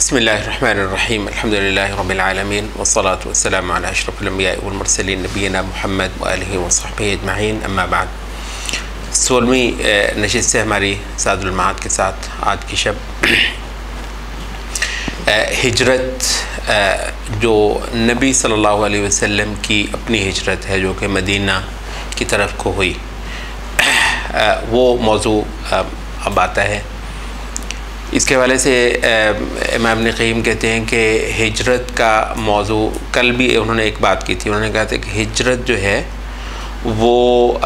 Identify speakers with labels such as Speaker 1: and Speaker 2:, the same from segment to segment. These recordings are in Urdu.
Speaker 1: بسم اللہ الرحمن الرحیم الحمدللہ رب العالمین والصلاة والسلام علی اشرف الانبیاء والمرسلین نبینا محمد وآلہ وصحبہ اجمعین اما بعد. 16ویں نشست سے ہماری سعد المعاد کے ساتھ آج کی شب ہجرت جو نبی صلی اللہ علیہ وسلم کی اپنی ہجرت ہے جو کہ مدینہ کی طرف کو ہوئی، وہ موضوع اب آتا ہے. اس کے حوالے سے امام ابن قیم کہتے ہیں کہ ہجرت کا موضوع کل بھی انہوں نے ایک بات کی تھی. انہوں نے کہا تھا کہ ہجرت جو ہے وہ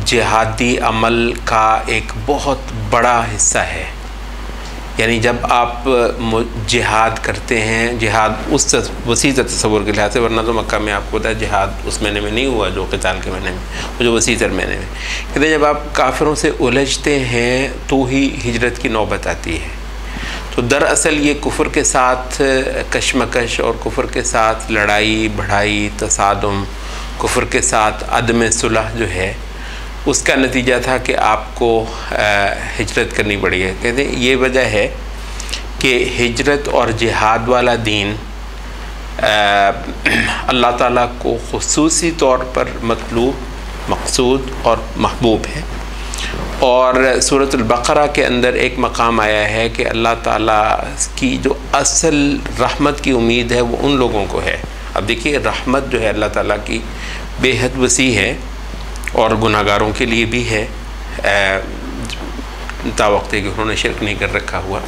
Speaker 1: جہادی عمل کا ایک بہت بڑا حصہ ہے. یعنی جب آپ جہاد کرتے ہیں، جہاد اس وسیع تصور کے لحاظ سے، ورنہ تو مکہ میں آپ کو پتہ ہے جہاد اس مہینے میں نہیں ہوا جو قتال کے مہینے میں، وہ جو وسیع تر مہینے میں. کہتے ہیں جب آپ کافروں سے الجھتے ہیں تو ہی ہجرت کی نوبت آتی ہے. تو دراصل یہ کفر کے ساتھ کشمکش اور کفر کے ساتھ لڑائی بڑھائی تصادم، کفر کے ساتھ عدم صلح جو ہے، اس کا نتیجہ تھا کہ آپ کو ہجرت کرنی پڑی ہے. کہتے ہیں یہ وجہ ہے کہ ہجرت اور جہاد والا دین اللہ تعالیٰ کو خصوصی طور پر مطلوب، مقصود اور محبوب ہے. اور سورۃ البقرہ کے اندر ایک مقام آیا ہے کہ اللہ تعالیٰ کی جو اصل رحمت کی امید ہے وہ ان لوگوں کو ہے. اب دیکھیے رحمت جو ہے اللہ تعالیٰ کی بے حد وسیع ہے اور گناہ گاروں کے لیے بھی ہے، تا وقت کہ انہوں نے شرک نہیں کر رکھا ہوا.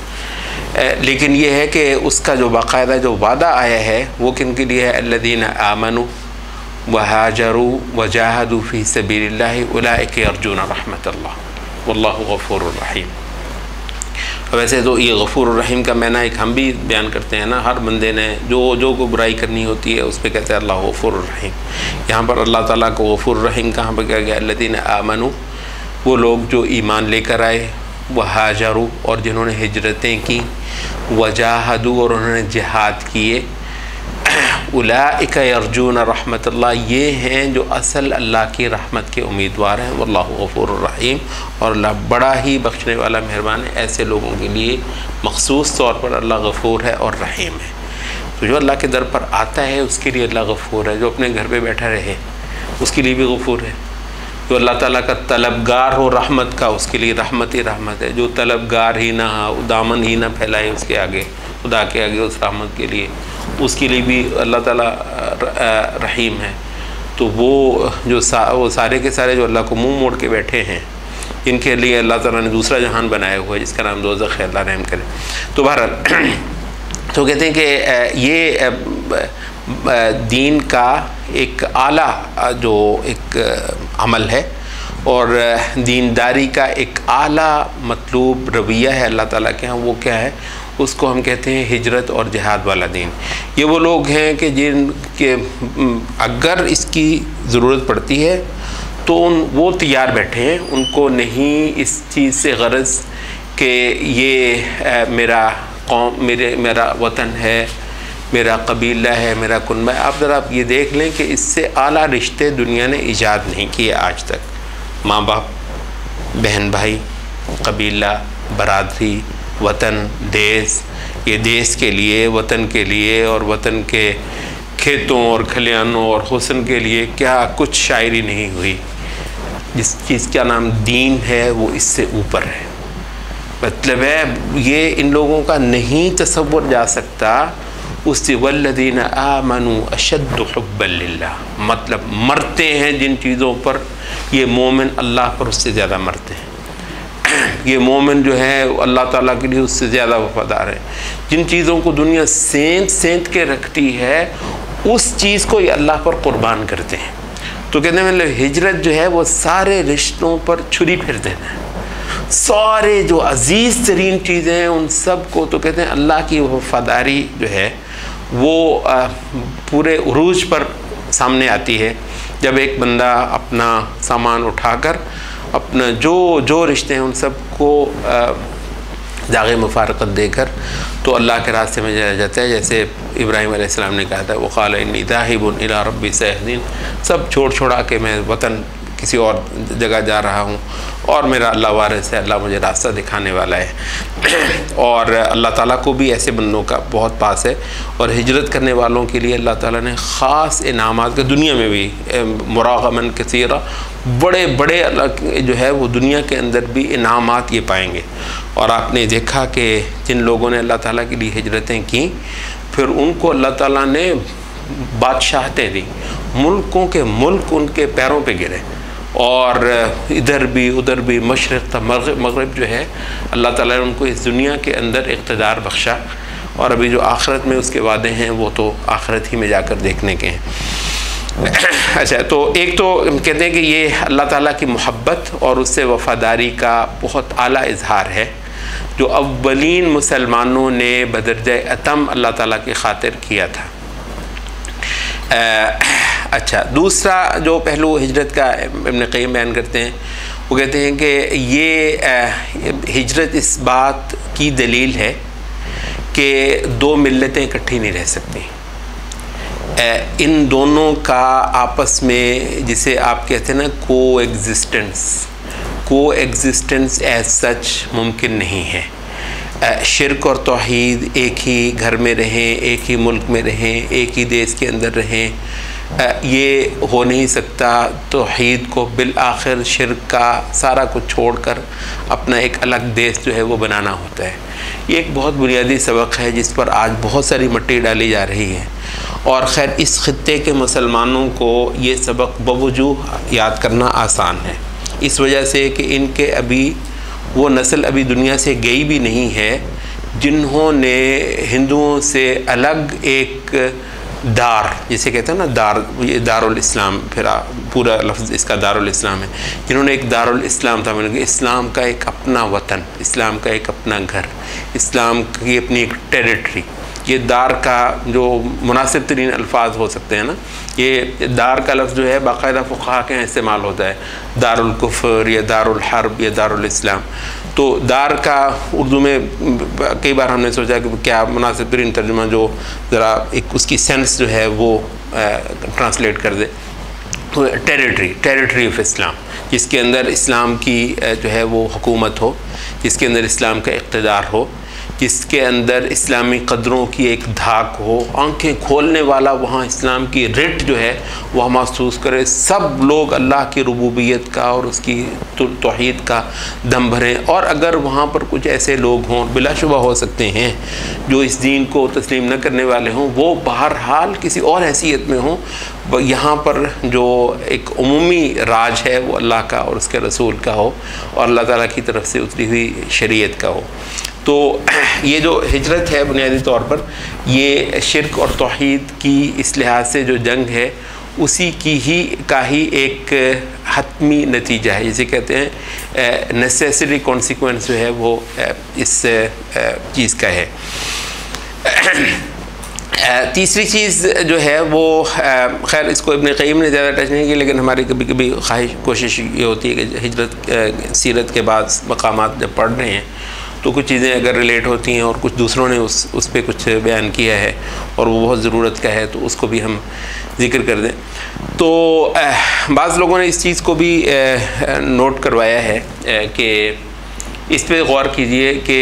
Speaker 1: لیکن یہ ہے کہ اس کا جو باقاعدہ جو وعدہ آیا ہے وہ کن کے لیے ہے؟ الذین آمنوا وہاجروا وجاہدوا فی سبیل اللہ اولئک یرجون رحمت اللہ واللہ غفور الرحیم. ویسے تو یہ غفور الرحیم کا معنی ایک ہم بھی بیان کرتے ہیں نا، ہر بندے نے جو کو برائی کرنی ہوتی ہے اس پہ کہتے ہیں اللہ غفور الرحیم. یہاں پر اللہ تعالیٰ کو غفور الرحیم کہاں پہ کہا گیا؟ الذین آمنوا، وہ لوگ جو ایمان لے کر آئے، وہاجروا اور جنہوں نے ہجرتیں کی، وجاہدوا اور انہوں نے جہاد کیے، اولئک یرجون رحمت اللہ، یہ ہیں جو اصل اللہ کی رحمت کے امیدوار ہیں. واللہ غفور الرحیم، اور اللہ بڑا ہی بخشنے والا مہربان ہے. ایسے لوگوں کے لیے مخصوص طور پر اللہ غفور ہے اور رحیم ہے. تو جو اللہ کے در پر آتا ہے اس کے لیے اللہ غفور ہے. جو اپنے گھر پہ بیٹھا رہے اس کے لیے بھی غفور ہے. جو اللہ تعالیٰ کا طلبگار ہو رحمت کا، اس کے لیے رحمت ہی رحمت ہے. جو طلبگار ہی نہ ہو، دامن ہی نہ پھیلائے اس کے آگے، خدا کے آگے، اس رحمت کے لیے، اس کے لیے بھی اللہ تعالیٰ رحیم ہے. تو وہ جو وہ سارے کے سارے جو اللہ کو منہ موڑ کے بیٹھے ہیں، ان کے لیے اللہ تعالیٰ نے دوسرا جہان بنایا ہوا ہے جس کا نام دوزخ ہے. اللہ رحم کرے. تو بہرحال تو کہتے ہیں کہ یہ دین کا ایک اعلیٰ جو ایک عمل ہے اور دینداری کا ایک اعلیٰ مطلوب رویہ ہے اللہ تعالیٰ کے ہاں. وہ کیا ہے؟ اس کو ہم کہتے ہیں ہجرت اور جہاد والا دین. یہ وہ لوگ ہیں کہ جن کے اگر اس کی ضرورت پڑتی ہے تو وہ تیار بیٹھے ہیں. ان کو نہیں اس چیز سے غرض کہ یہ میرا قوم، میرا وطن ہے، میرا قبیلہ ہے، میرا کنبہ ہے. آپ ذرا یہ دیکھ لیں کہ اس سے اعلیٰ رشتے دنیا نے ایجاد نہیں کیے آج تک. ماں باپ، بہن بھائی، قبیلہ، برادری، وطن، دیس. یہ دیس کے لیے، وطن کے لیے اور وطن کے کھیتوں اور کھلیانوں اور حسن کے لیے کیا کچھ شاعری نہیں ہوئی. جس چیز کا نام دین ہے وہ اس سے اوپر ہے. مطلب ہے یہ ان لوگوں کا نہیں تصور جا سکتا. اس سے والذین آمنوا اشد حبا للہ، مطلب مرتے ہیں جن چیزوں پر، یہ مومن اللہ پر اس سے زیادہ مرتے ہیں. یہ مومن جو ہے اللہ تعالیٰ کے لیے اس سے زیادہ وفادار ہے. جن چیزوں کو دنیا سینت کے رکھتی ہے اس چیز کو یہ اللہ پر قربان کرتے ہیں. تو کہتے ہیں مطلب ہجرت جو ہے وہ سارے رشتوں پر چھری پھیر دینا ہے. سارے جو عزیز ترین چیزیں ہیں ان سب کو، تو کہتے ہیں اللہ کی وفاداری جو ہے وہ پورے عروج پر سامنے آتی ہے جب ایک بندہ اپنا سامان اٹھا کر اپنا جو رشتے ہیں ان سب کو داغ مفارقت دے کر تو اللہ کے راستے میں جایا جاتا ہے. جیسے ابراہیم علیہ السلام نے کہا تھا وقال انی ذاہب الی ربی سیہدین، سب چھوڑا کہ میں وطن کسی اور جگہ جا رہا ہوں اور میرا اللہ وارث ہے، اللہ مجھے راستہ دکھانے والا ہے، اور اللہ تعالیٰ کو بھی ایسے بندوں کا بہت پاس ہے، اور ہجرت کرنے والوں کے لیے اللہ تعالیٰ نے خاص انعامات کے دنیا میں بھی مراغمن کثیرہ، بڑے بڑے جو ہے وہ دنیا کے اندر بھی انعامات یہ پائیں گے۔ اور آپ نے دیکھا کہ جن لوگوں نے اللہ تعالیٰ کے لیے ہجرتیں کیں، پھر ان کو اللہ تعالیٰ نے بادشاہتیں دیں، ملکوں کے ملک ان کے پیروں پہ گرے، اور ادھر بھی ادھر بھی، مشرق تا مغرب جو ہے اللہ تعالیٰ نے ان کو اس دنیا کے اندر اقتدار بخشا، اور ابھی جو آخرت میں اس کے وعدے ہیں وہ تو آخرت ہی میں جا کر دیکھنے کے ہیں۔ اچھا، تو ایک تو کہتے ہیں کہ یہ اللہ تعالیٰ کی محبت اور اس سے وفاداری کا بہت اعلیٰ اظہار ہے، جو اولین مسلمانوں نے بدرجہ اتم اللہ تعالیٰ کی خاطر کیا تھا۔ اچھا، دوسرا جو پہلو ہجرت کا ابن قیم بیان کرتے ہیں، وہ کہتے ہیں کہ یہ ہجرت اس بات کی دلیل ہے کہ دو ملتیں اکٹھی نہیں رہ سکتی، ان دونوں کا آپس میں، جسے آپ کہتے ہیں نا کو ایگزسٹنس ایز سچ ممکن نہیں ہے۔ شرک اور توحید ایک ہی گھر میں رہیں، ایک ہی ملک میں رہیں، ایک ہی دیش کے اندر رہیں، یہ ہو نہیں سکتا۔ توحید کو بالآخر شرک کا سارا کچھ چھوڑ کر اپنا ایک الگ دیش جو ہے وہ بنانا ہوتا ہے۔ یہ ایک بہت بنیادی سبق ہے جس پر آج بہت ساری مٹی ڈالی جا رہی ہے، اور خیر اس خطے کے مسلمانوں کو یہ سبق بوجوہ یاد کرنا آسان ہے، اس وجہ سے کہ ان کے ابھی وہ نسل ابھی دنیا سے گئی بھی نہیں ہے جنہوں نے ہندوؤں سے الگ ایک دار، جسے کہتے ہیں نا دار، یہ دار الاسلام، پھر پورا لفظ اس کا دار الاسلام ہے، جنہوں نے ایک دار الاسلام تھا، اسلام کا ایک اپنا وطن، اسلام کا ایک اپنا گھر، اسلام کی اپنی ایک ٹیریٹری۔ یہ دار کا جو مناسب ترین الفاظ ہو سکتے ہیں نا، یہ دار کا لفظ جو ہے باقاعدہ فقہا کے استعمال ہوتا ہے، دار الکفر یا دار الحرب یا دار الاسلام۔ تو دار کا اردو میں کئی بار ہم نے سوچا کہ کیا مناسب ترین ترجمہ جو ذرا ایک اس کی سینس جو ہے وہ ٹرانسلیٹ کر دے، تو ٹیریٹری آف اسلام، جس کے اندر اسلام کی جو ہے وہ حکومت ہو، جس کے اندر اسلام کا اقتدار ہو، جس کے اندر اسلامی قدروں کی ایک دھاک ہو، آنکھیں کھولنے والا وہاں اسلام کی رٹ جو ہے وہ محسوس کرے، سب لوگ اللہ کی ربوبیت کا اور اس کی توحید کا دم بھریں۔ اور اگر وہاں پر کچھ ایسے لوگ ہوں، بلا شبہ ہو سکتے ہیں، جو اس دین کو تسلیم نہ کرنے والے ہوں، وہ بہرحال کسی اور حیثیت میں ہوں، یہاں پر جو ایک عمومی راج ہے وہ اللہ کا اور اس کے رسول کا ہو، اور اللہ تعالیٰ کی طرف سے اتری ہوئی شریعت کا ہو۔ تو یہ جو ہجرت ہے بنیادی طور پر یہ شرک اور توحید کی اس لحاظ سے جو جنگ ہے اسی کا ہی ایک حتمی نتیجہ ہے، جسے کہتے ہیں نیسیسری کانسیکوینس جو ہے وہ اس چیز کا ہے۔ تیسری چیز جو ہے وہ خیر اس کو ابن قیم نے زیادہ ٹچ نہیں کی، لیکن ہماری کبھی کبھی کوشش یہ ہوتی ہے کہ ہجرت سیرت کے بعد مقامات جب پڑھ رہے ہیں تو کچھ چیزیں اگر ریلیٹ ہوتی ہیں اور کچھ دوسروں نے اس پہ کچھ بیان کیا ہے اور وہ بہت ضرورت کا ہے تو اس کو بھی ہم ذکر کر دیں۔ تو بعض لوگوں نے اس چیز کو بھی نوٹ کروایا ہے کہ اس پہ غور کیجئے کہ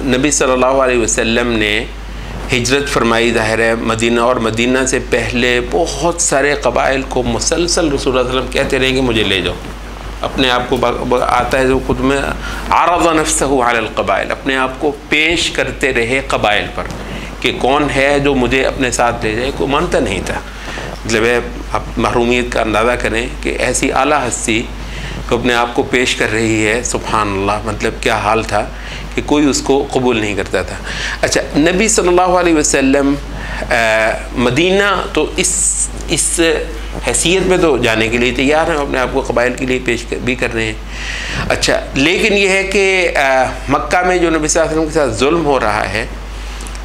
Speaker 1: نبی صلی اللہ علیہ وسلم نے ہجرت فرمائی ظاہر ہے مدینہ، اور مدینہ سے پہلے بہت سارے قبائل کو مسلسل رسول اللہ علیہ وسلم کہتے رہے کہ مجھے لے جاؤ، اپنے آپ کو آتا ہے جو خود میں عرض نفسہ علی القبائل، اپنے آپ کو پیش کرتے رہے قبائل پر کہ کون ہے جو مجھے اپنے ساتھ لے جائے، کوئی مانتا نہیں تھا۔ مطلب ہے آپ محرومیت کا اندازہ کریں کہ ایسی اعلیٰ ہستی کو اپنے آپ کو پیش کر رہی ہے، سبحان اللہ، مطلب کیا حال تھا کہ کوئی اس کو قبول نہیں کرتا تھا۔ اچھا، نبی صلی اللہ علیہ وسلم مدینہ تو اس حیثیت میں تو جانے کے لیے تیار ہیں، اپنے آپ کو قبائل کے لیے پیش بھی کر رہے ہیں۔ اچھا، لیکن یہ ہے کہ مکہ میں جو نبی صلی اللہ علیہ وسلم کے ساتھ ظلم ہو رہا ہے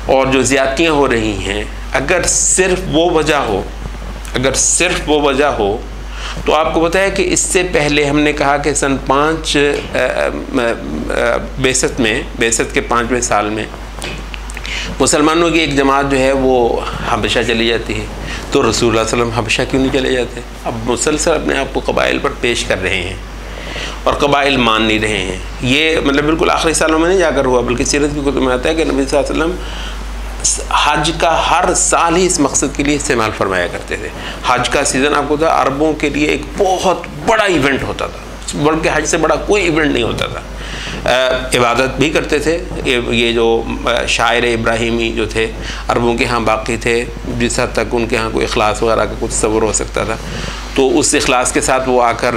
Speaker 1: اور جو زیادتیاں ہو رہی ہیں، اگر صرف وہ وجہ ہو تو آپ کو پتہ ہے کہ اس سے پہلے ہم نے کہا کہ سن 5 بعثت کے 5ویں سال میں مسلمانوں کی ایک جماعت جو ہے وہ حبشہ چلی جاتی ہے، تو رسول اللہ صلی اللہ علیہ وسلم حبشہ کیوں نہیں چلے جاتے؟ اب مسلسل اپنے آپ کو قبائل پر پیش کر رہے ہیں، اور قبائل مان نہیں رہے ہیں. یہ مطلب بالکل آخری سالوں میں نہیں جا کر ہوا، بلکہ سیرت کی کتب میں آتا ہے کہ نبی صلی اللہ علیہ وسلم حج کا ہر سال ہی اس مقصد کے لیے استعمال فرمایا کرتے تھے. حج کا سیزن آپ کو تھا عربوں کے لیے ایک بہت بڑا ایونٹ ہوتا تھا، بلکہ حج سے بڑا کوئی ایونٹ نہیں ہوتا تھا. عبادت بھی کرتے تھے. یہ جو شاعر ابراہیمی جو تھے عربوں کے ہاں باقی تھے، جس حد تک ان کے ہاں کوئی اخلاص وغیرہ کا کچھ تصور ہو سکتا تھا، تو اس اخلاص کے ساتھ وہ آ کر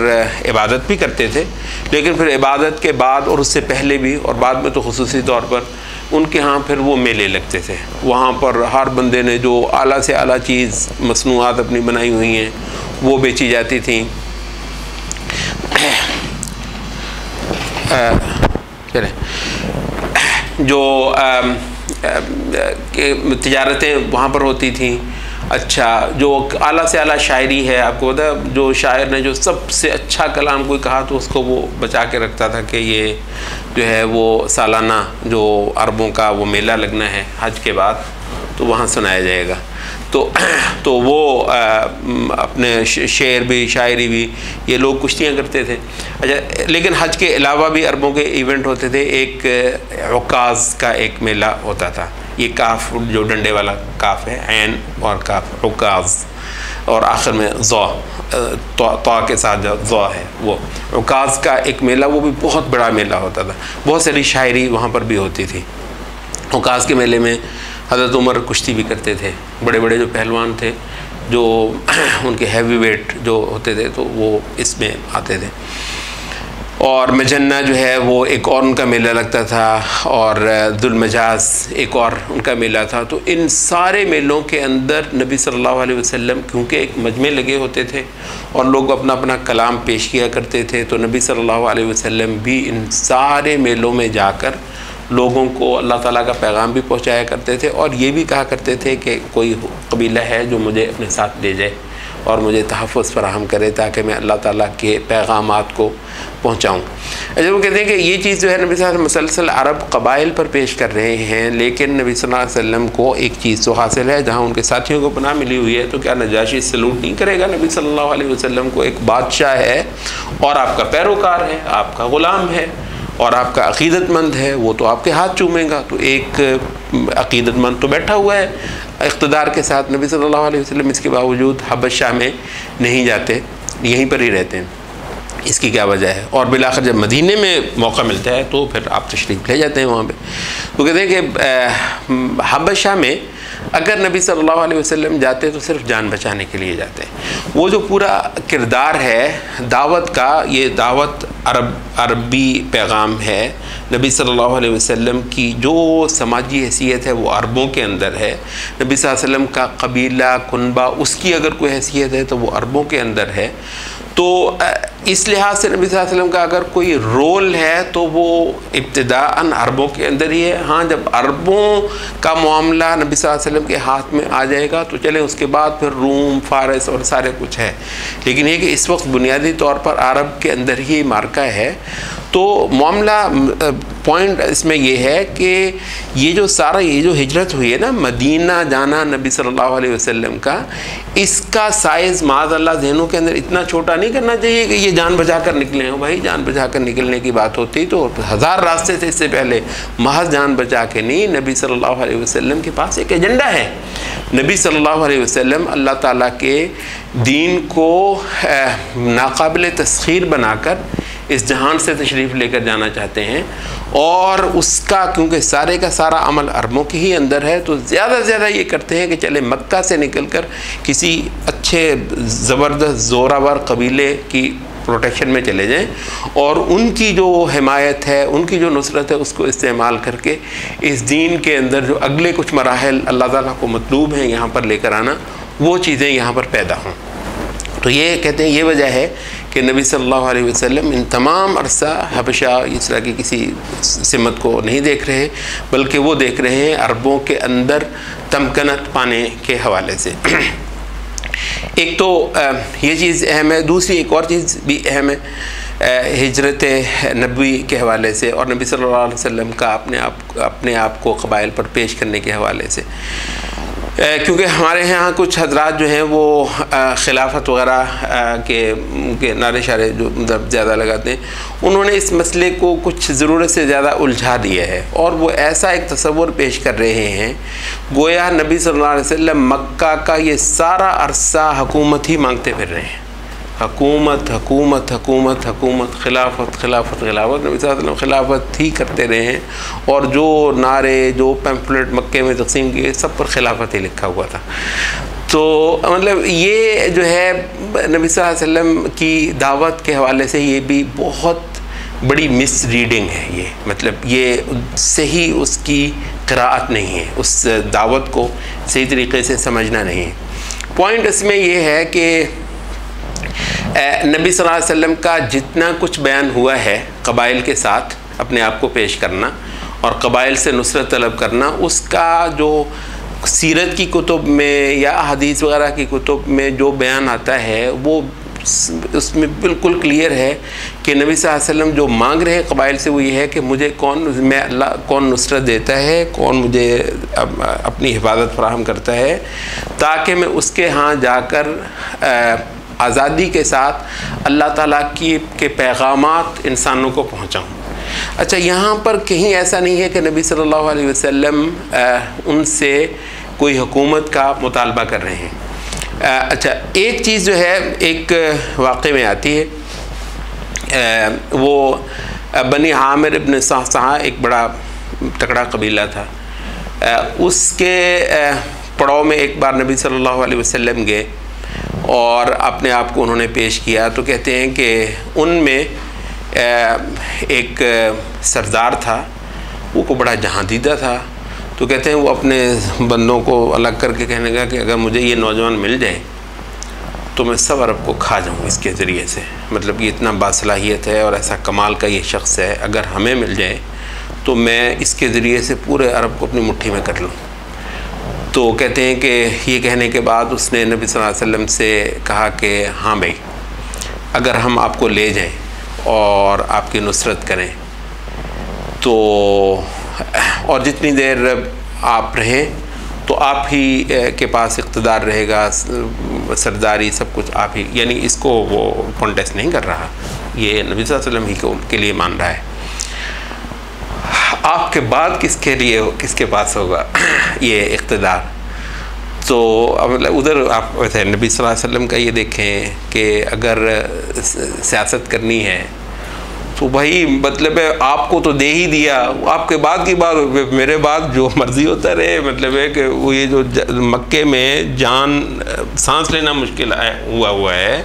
Speaker 1: عبادت بھی کرتے تھے. لیکن پھر عبادت کے بعد اور اس سے پہلے بھی اور بعد میں تو خصوصی طور پر ان کے ہاں پھر وہ میلے لگتے تھے. وہاں پر ہر بندے نے جو اعلیٰ سے اعلیٰ چیز مصنوعات اپنی بنائی ہوئی ہیں وہ بیچی جاتی تھیں. جو تجارتیں وہاں پر ہوتی تھیں. اچھا، جو اعلیٰ سے اعلیٰ شاعری ہے، آپ کو پتا جو شاعر نے جو سب سے اچھا کلام کوئی کہا تو اس کو وہ بچا کے رکھتا تھا کہ یہ جو ہے وہ سالانہ جو عربوں کا وہ میلہ لگنا ہے حج کے بعد تو وہاں سنایا جائے گا. تو وہ اپنے شعر بھی شاعری بھی یہ لوگ کشتیاں کرتے تھے. اچھا، لیکن حج کے علاوہ بھی عربوں کے ایونٹ ہوتے تھے. ایک عکاظ کا ایک میلہ ہوتا تھا. یہ کاف جو ڈنڈے والا کاف ہے، عین اور کاف، عکاظ، اور آخر میں ضا، طا کے ساتھ جو ضا ہے وہ عکاظ کا ایک میلہ، وہ بھی بہت بڑا میلہ ہوتا تھا. بہت ساری شاعری وہاں پر بھی ہوتی تھی. عکاظ کے میلے میں حضرت عمر کشتی بھی کرتے تھے. بڑے بڑے جو پہلوان تھے، جو ان کے ہیوی ویٹ جو ہوتے تھے تو وہ اس میں آتے تھے. اور مجنہ جو ہے وہ ایک اور ان کا میلہ لگتا تھا، اور ذوالمجاز ایک اور ان کا میلہ تھا. تو ان سارے میلوں کے اندر نبی صلی اللہ علیہ وسلم کیونکہ ایک مجمع لگے ہوتے تھے اور لوگ اپنا اپنا کلام پیش کیا کرتے تھے، تو نبی صلی اللہ علیہ وسلم بھی ان سارے میلوں میں جا کر لوگوں کو اللہ تعالیٰ کا پیغام بھی پہنچایا کرتے تھے. اور یہ بھی کہا کرتے تھے کہ کوئی قبیلہ ہے جو مجھے اپنے ساتھ لے جائے اور مجھے تحفظ فراہم کرے تاکہ میں اللہ تعالیٰ کے پیغامات کو پہنچاؤں. جب وہ کہتے ہیں کہ یہ چیز جو ہے نبی صلی اللہ علیہ وسلم مسلسل عرب قبائل پر پیش کر رہے ہیں، لیکن نبی صلی اللہ علیہ وسلم کو ایک چیز تو حاصل ہے، جہاں ان کے ساتھیوں کو پناہ ملی ہوئی ہے، تو کیا نجاشی سلوٹ نہیں کرے گا نبی صلی اللہ علیہ وسلم کو؟ ایک بادشاہ ہے اور آپ کا پیروکار ہے، آپ کا غلام ہے اور آپ کا عقیدت مند ہے، وہ تو آپ کے ہاتھ چومے گا. تو ایک عقیدت مند تو بیٹھا ہوا ہے اقتدار کے ساتھ. نبی صلی اللہ علیہ وسلم اس کے باوجود حبشہ میں نہیں جاتے، یہیں پر ہی رہتے ہیں. اس کی کیا وجہ ہے؟ اور بالآخر جب مدینے میں موقع ملتا ہے تو پھر آپ تشریف لے جاتے ہیں وہاں پہ. وہ کہتے ہیں کہ حبشہ میں اگر نبی صلی اللہ علیہ وسلم جاتے تو صرف جان بچانے کے لیے جاتے ہیں. وہ جو پورا کردار ہے دعوت کا، یہ دعوت عربی پیغام ہے. نبی صلی اللہ علیہ وسلم کی جو سماجی حیثیت ہے وہ عربوں کے اندر ہے. نبی صلی اللہ علیہ وسلم کا قبیلہ کنبہ، اس کی اگر کوئی حیثیت ہے تو وہ عربوں کے اندر ہے. تو اس لحاظ سے نبی صلی اللہ علیہ وسلم کا اگر کوئی رول ہے تو وہ ابتداءً عربوں کے اندر ہی ہے. ہاں، جب عربوں کا معاملہ نبی صلی اللہ علیہ وسلم کے ہاتھ میں آ جائے گا تو چلیں اس کے بعد پھر روم، فارس اور سارے کچھ ہے. لیکن یہ کہ اس وقت بنیادی طور پر عرب کے اندر ہی مارکہ ہے. تو معاملہ پوائنٹ اس میں یہ ہے کہ یہ جو ہجرت ہوئی ہے نا، مدینہ جانا نبی صلی اللہ علیہ وسلم کا، اس کا سائز معاذ اللہ ذہنوں کے اندر اتنا چھوٹا نہیں کرنا چاہیے کہ یہ جان بچا کر نکلے ہوں. بھائی جان بچا کر نکلنے کی بات ہوتی تو ہزار راستے تھے اس سے پہلے. محض جان بچا کے نہیں، نبی صلی اللہ علیہ وسلم کے پاس ایک ایجنڈا ہے. نبی صلی اللہ علیہ وسلم اللہ تعالیٰ کے دین کو ناقابل تسخیر بنا کر اس جہان سے تشریف لے کر جانا چاہتے ہیں. اور اس کا کیونکہ سارے کا سارا عمل عربوں کے ہی اندر ہے، تو زیادہ سے زیادہ یہ کرتے ہیں کہ چلے مکہ سے نکل کر کسی اچھے زبردست زوراور قبیلے کی پروٹیکشن میں چلے جائیں اور ان کی جو حمایت ہے، ان کی جو نصرت ہے، اس کو استعمال کر کے اس دین کے اندر جو اگلے کچھ مراحل اللہ تعالیٰ کو مطلوب ہیں یہاں پر لے کر آنا، وہ چیزیں یہاں پر پیدا ہوں. تو یہ کہتے ہیں یہ وجہ ہے کہ نبی صلی اللہ علیہ وسلم ان تمام عرصہ حبشہ اس طرح کی کسی سمت کو نہیں دیکھ رہے، بلکہ وہ دیکھ رہے ہیں عربوں کے اندر تمکنت پانے کے حوالے سے. ایک تو یہ چیز اہم ہے. دوسری ایک اور چیز بھی اہم ہے ہجرت نبوی کے حوالے سے اور نبی صلی اللہ علیہ وسلم کا اپنے آپ کو قبائل پر پیش کرنے کے حوالے سے. کیونکہ ہمارے یہاں کچھ حضرات جو ہیں وہ خلافت وغیرہ کے نعرے شعرے جو زیادہ لگاتے ہیں، انہوں نے اس مسئلے کو کچھ ضرورت سے زیادہ الجھا دیا ہے، اور وہ ایسا ایک تصور پیش کر رہے ہیں گویا نبی صلی اللہ علیہ وسلم مکہ کا یہ سارا عرصہ حکومت ہی مانگتے پھر رہے ہیں، حکومت حکومت حکومت حکومت، خلافت خلافت خلافت، نبی صلی اللہ علیہ وسلم خلافت ہی کرتے رہے ہیں، اور جو نعرے جو پیمفلٹ مکے میں تقسیم کیے سب پر خلافت ہی لکھا ہوا تھا۔ تو مطلب یہ جو ہے نبی صلی اللہ علیہ وسلم کی دعوت کے حوالے سے یہ بھی بہت بڑی مس ریڈنگ ہے، یہ مطلب یہ صحیح اس کی قراءت نہیں ہے، اس دعوت کو صحیح طریقے سے سمجھنا نہیں ہے۔ پوائنٹ اس میں یہ ہے کہ نبی صلی اللہ علیہ وسلم کا جتنا کچھ بیان ہوا ہے قبائل کے ساتھ اپنے آپ کو پیش کرنا اور قبائل سے نصرت طلب کرنا، اس کا جو سیرت کی کتب میں یا حدیث وغیرہ کی کتب میں جو بیان آتا ہے وہ اس میں بالکل کلیئر ہے کہ نبی صلی اللہ علیہ وسلم جو مانگ رہے ہیں قبائل سے وہ یہ ہے کہ مجھے کون نصرت دیتا ہے، کون مجھے اپنی حفاظت فراہم کرتا ہے، تاکہ میں اس کے ہاں جا کر آزادی کے ساتھ اللہ تعالیٰ کے پیغامات انسانوں کو پہنچاؤں۔ اچھا، یہاں پر کہیں ایسا نہیں ہے کہ نبی صلی اللہ علیہ وسلم ان سے کوئی حکومت کا مطالبہ کر رہے ہیں۔ اچھا، ایک چیز جو ہے ایک واقعے میں آتی ہے، وہ بنی عامر ابن صاحب ایک بڑا تکڑا قبیلہ تھا، اس کے پڑاؤ میں ایک بار نبی صلی اللہ علیہ وسلم گئے اور اپنے آپ کو انہوں نے پیش کیا، تو کہتے ہیں کہ ان میں ایک سردار تھا، وہ کو بڑا جہاں دیدہ تھا، تو کہتے ہیں وہ اپنے بندوں کو الگ کر کے کہنے لگا کہ اگر مجھے یہ نوجوان مل جائے تو میں سب عرب کو کھا جاؤں اس کے ذریعے سے، مطلب یہ اتنا باصلاحیت ہے اور ایسا کمال کا یہ شخص ہے، اگر ہمیں مل جائے تو میں اس کے ذریعے سے پورے عرب کو اپنی مٹھی میں کر لوں۔ تو کہتے ہیں کہ یہ کہنے کے بعد اس نے نبی صلی اللہ علیہ وسلم سے کہا کہ ہاں بھائی، اگر ہم آپ کو لے جائیں اور آپ کی نصرت کریں تو، اور جتنی دیر آپ رہیں تو آپ ہی کے پاس اقتدار رہے گا، سرداری سب کچھ آپ ہی، یعنی اس کو وہ کانٹیسٹ نہیں کر رہا، یہ نبی صلی اللہ علیہ وسلم ہی کے لیے مان رہا ہے، آپ کے بعد کس کے پاس ہوگا یہ اقتدار۔ تو ادھر آپ ویسے نبی صلی اللہ علیہ وسلم کا یہ دیکھیں کہ اگر سیاست کرنی ہے تو بھائی مطلب ہے آپ کو تو دے ہی دیا، آپ کے بعد کی بات میرے بعد جو مرضی ہوتا رہے، مطلب ہے کہ وہ یہ جو مکے میں جان سانس لینا مشکل ہوا ہے،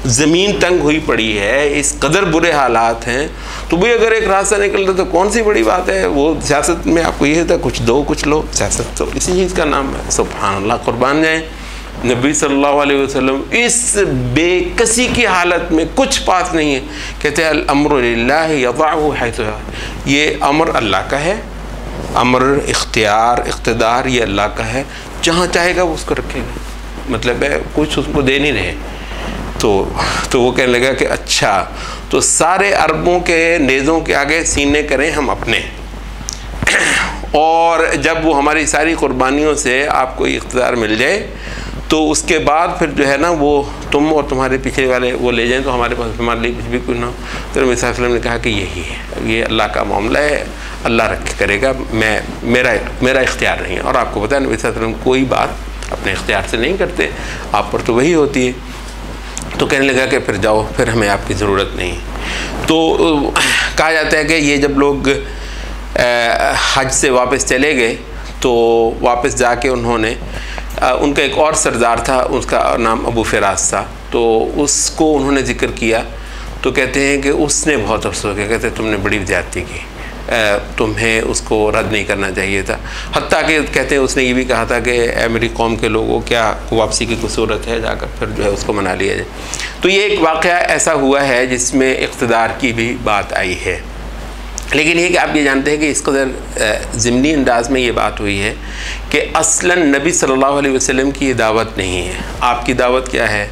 Speaker 1: زمین تنگ ہوئی پڑی ہے، اس قدر برے حالات ہیں، تو بھئی اگر ایک راستہ نکلتا تو کون سی بڑی بات ہے۔ وہ سیاست میں آپ کو یہ تھا کچھ دو کچھ لو، سیاست تو اسی چیز کا نام ہے۔ سبحان اللہ، قربان جائیں، نبی صلی اللہ علیہ وسلم اس بے کسی کی حالت میں کچھ پاس نہیں ہے، کہتے ہیں الامر للہ یضعہ حیث، یہ امر اللہ کا ہے، امر اختیار اقتدار یہ اللہ کا ہے، جہاں چاہے گا وہ اس کو رکھے گا، مطلب ہے کچھ اس کو دے نہیں رہے۔ تو وہ کہنے لگا کہ اچھا، تو سارے عربوں کے نیزوں کے آگے سینے کریں ہم اپنے، اور جب وہ ہماری ساری قربانیوں سے آپ کو اقتدار مل جائے تو اس کے بعد پھر جو ہے نا وہ تم اور تمہارے پیچھے والے وہ لے جائیں تو ہمارے پاس ہمارے لیے کچھ بھی کچھ نہ ہو۔ تو نبی صلی اللہ علیہ وسلم نے کہا کہ یہی ہے، یہ اللہ کا معاملہ ہے، اللہ رکھ کرے گا، میرا اختیار نہیں ہے۔ اور آپ کو پتہ ہے نبی صلی اللہ علیہ وسلم کوئی بات اپنے اختیار سے نہیں کرتے، آپ پر تو وہی ہوتی ہے۔ تو کہنے لگا کہ پھر جاؤ، پھر ہمیں آپ کی ضرورت نہیں۔ تو کہا جاتا ہے کہ یہ جب لوگ حج سے واپس چلے گئے تو واپس جا کے انہوں نے، ان کا ایک اور سردار تھا، اس کا نام ابو فراس تھا، تو اس کو انہوں نے ذکر کیا، تو کہتے ہیں کہ اس نے بہت افسوس کیا، کہتے ہیں تم نے بڑی زیادتی کی، تمہیں اس کو رد نہیں کرنا چاہیے تھا، حتیٰ کہ کہتے ہیں اس نے یہ بھی کہا تھا کہ اے میری قوم کے لوگوں، کیا واپسی کی کوئی صورت ہے، جا کر پھر جو ہے اس کو منا لیا جائے۔ تو یہ ایک واقعہ ایسا ہوا ہے جس میں اقتدار کی بھی بات آئی ہے، لیکن یہ کہ آپ یہ جانتے ہیں کہ اس قدر ضمنی انداز میں یہ بات ہوئی ہے کہ اصلاً نبی صلی اللہ علیہ وسلم کی یہ دعوت نہیں ہے۔ آپ کی دعوت کیا ہے؟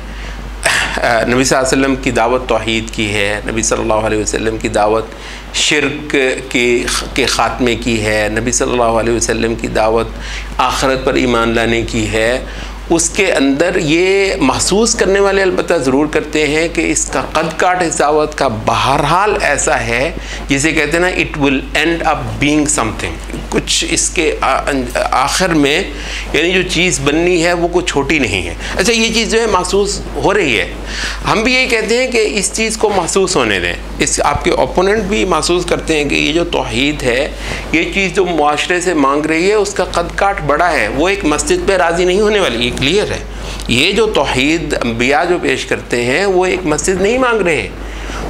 Speaker 1: نبی صلی اللہ علیہ وسلم کی دعوت توحید کی ہے، نبی صلی اللہ علیہ وسلم کی دعوت شرک کے خاتمے کی ہے، نبی صلی اللہ علیہ وسلم کی دعوت آخرت پر ایمان لانے کی ہے، اس کے اندر یہ محسوس کرنے والے البتہ ضرور کرتے ہیں کہ اس کا قد کاٹ اس دعوت کا بہرحال ایسا ہے جسے کہتے ہیں نا it will end up being some thing, کچھ اس کے آخر میں یعنی جو چیز بننی ہے وہ کوئی چھوٹی نہیں ہے۔ اچھا یہ چیز جو ہے محسوس ہو رہی ہے، ہم بھی یہی کہتے ہیں کہ اس چیز کو محسوس ہونے دیں۔ اس آپ کے اوپوننٹ بھی محسوس کرتے ہیں کہ یہ جو توحید ہے، یہ چیز جو معاشرے سے مانگ رہی ہے اس کا قد کاٹ بڑا ہے، وہ ایک مسجد پہ راضی نہیں ہونے والی، یہ کلیئر ہے۔ یہ جو توحید انبیاء جو پیش کرتے ہیں وہ ایک مسجد نہیں مانگ رہے،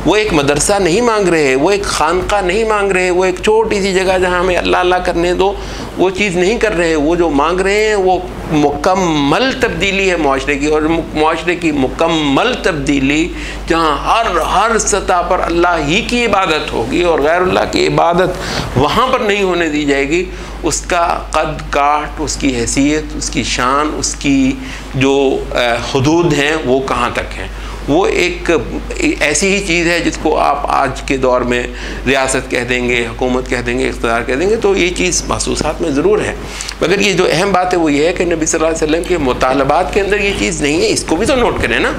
Speaker 1: وہ ایک مدرسہ نہیں مانگ رہے، وہ ایک خانقاہ نہیں مانگ رہے، وہ ایک چھوٹی سی جگہ جہاں ہمیں اللہ اللہ کرنے دو، وہ چیز نہیں کر رہے۔ وہ جو مانگ رہے ہیں وہ مکمل تبدیلی ہے معاشرے کی، اور معاشرے کی مکمل تبدیلی جہاں ہر سطح پر اللہ ہی کی عبادت ہوگی اور غیر اللہ کی عبادت وہاں پر نہیں ہونے دی جائے گی، اس کا قد کاٹ، اس کی حیثیت، اس کی شان، اس کی جو حدود ہیں وہ کہاں تک ہیں۔ وہ ایک ایسی ہی چیز ہے جس کو آپ آج کے دور میں ریاست کہہ دیں گے، حکومت کہہ دیں گے، اقتدار کہہ دیں گے، تو یہ چیز محسوسات میں ضرور ہے، مگر یہ جو اہم بات ہے وہ یہ ہے کہ نبی صلی اللہ علیہ وسلم کے مطالبات کے اندر یہ چیز نہیں ہے۔ اس کو بھی تو نوٹ کریں نا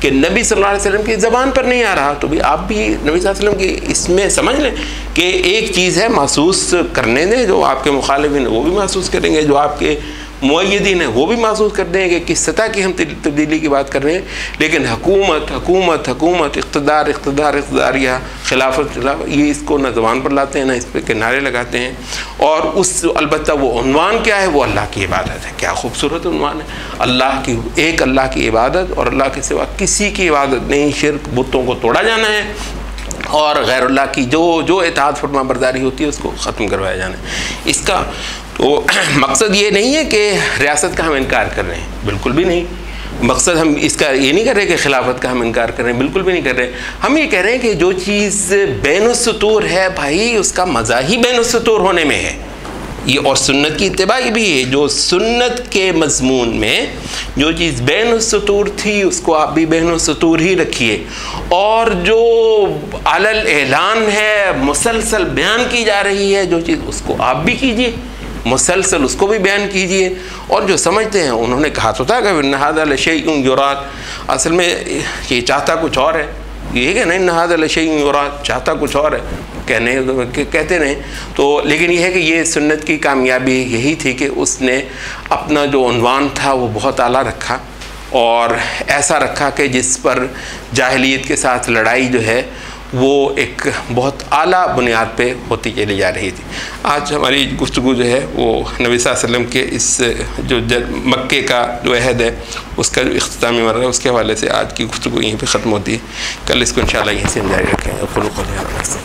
Speaker 1: کہ نبی صلی اللہ علیہ وسلم کی زبان پر نہیں آ رہا، تو بھی آپ بھی نبی صلی اللہ علیہ وسلم کی اس میں سمجھ لیں کہ ایک چیز ہے محسوس کرنے دیں، جو آپ کے مخالفین وہ بھی محسوس کریں گے، جو آپ کے معیدین ہیں وہ بھی محسوس کرتے ہیں کہ کس سطح کی ہم تبدیلی کی بات کر رہے ہیں۔ لیکن حکومت حکومت حکومت، اقتدار اقتدار اقتدار، یا خلافت، یہ اس کو نہ زبان پر لاتے ہیں نہ اس پہ کے نعرے لگاتے ہیں، اور اس البتہ وہ عنوان کیا ہے، وہ اللہ کی عبادت ہے۔ کیا خوبصورت عنوان ہے، اللہ کی، ایک اللہ کی عبادت، اور اللہ کے سوا کسی کی عبادت نہیں، شرک، بتوں کو توڑا جانا ہے، اور غیر اللہ کی جو اطاعت فرما برداری ہوتی ہے اس کو ختم کروایا جانا ہے۔ اس کا تو مقصد یہ نہیں ہے کہ ریاست کا ہم انکار کر رہے ہیں، بالکل بھی نہیں۔ مقصد ہم اس کا یہ نہیں کر رہے کہ خلافت کا ہم انکار کر رہے ہیں، بالکل بھی نہیں کر رہے۔ ہم یہ کہہ رہے ہیں کہ جو چیز بین السطور ہے بھائی، اس کا مزہ ہی بین السطور ہونے میں ہے، یہ اور سنت کی اتباع بھی ہے۔ جو سنت کے مضمون میں جو چیز بین السطور تھی اس کو آپ بھی بین السطور ہی رکھیے، اور جو علی الاعلان ہے، مسلسل بیان کی جا رہی ہے جو چیز، اس کو آپ بھی کیجیے، مسلسل اس کو بھی بیان کیجیے۔ اور جو سمجھتے ہیں، انہوں نے کہا تو تھا کہ ان ھذا لشیء یراد، اصل میں یہ چاہتا کچھ اور ہے، یہ کہ نہیں ان ھذا لشیء یراد، چاہتا کچھ اور ہے، کہتے رہیں تو، لیکن یہ ہے کہ یہ سنت کی کامیابی یہی تھی کہ اس نے اپنا جو عنوان تھا وہ بہت اعلیٰ رکھا، اور ایسا رکھا کہ جس پر جاہلیت کے ساتھ لڑائی جو ہے وہ ایک بہت اعلیٰ بنیاد پہ ہوتی چلی جا رہی تھی۔ آج ہماری گفتگو جو ہے وہ نبی صلی اللہ علیہ وسلم کے اس جو مکے کا جو عہد ہے اس کا جو اختتامی مرحلہ ہے اس کے حوالے سے آج کی گفتگو یہیں پہ ختم ہوتی ہے۔ کل اس کو انشاءاللہ یہیں سے جاری رکھیں گے۔